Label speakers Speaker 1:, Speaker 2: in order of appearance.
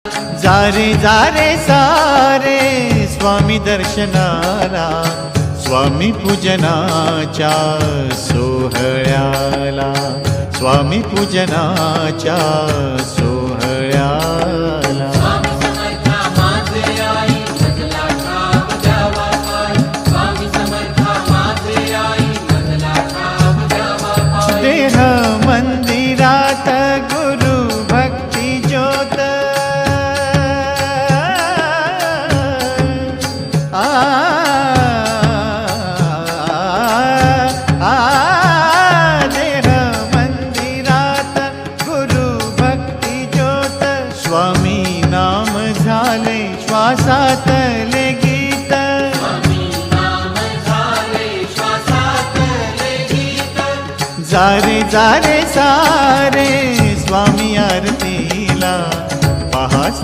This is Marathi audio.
Speaker 1: जारे जारे सारे स्वामी दर्शनाला, स्वामी पूजनाच्या सोहळ्याला, स्वामी पूजनाच्या सोहळ्याला। देह मंदिरात गुरु भक्ती ज्योत, देह मंदिरात गुरु भक्ती ज्योत, स्वामी नाम झाले श्वासातले गीत, जारे जारे सारे स्वामी आरतीला,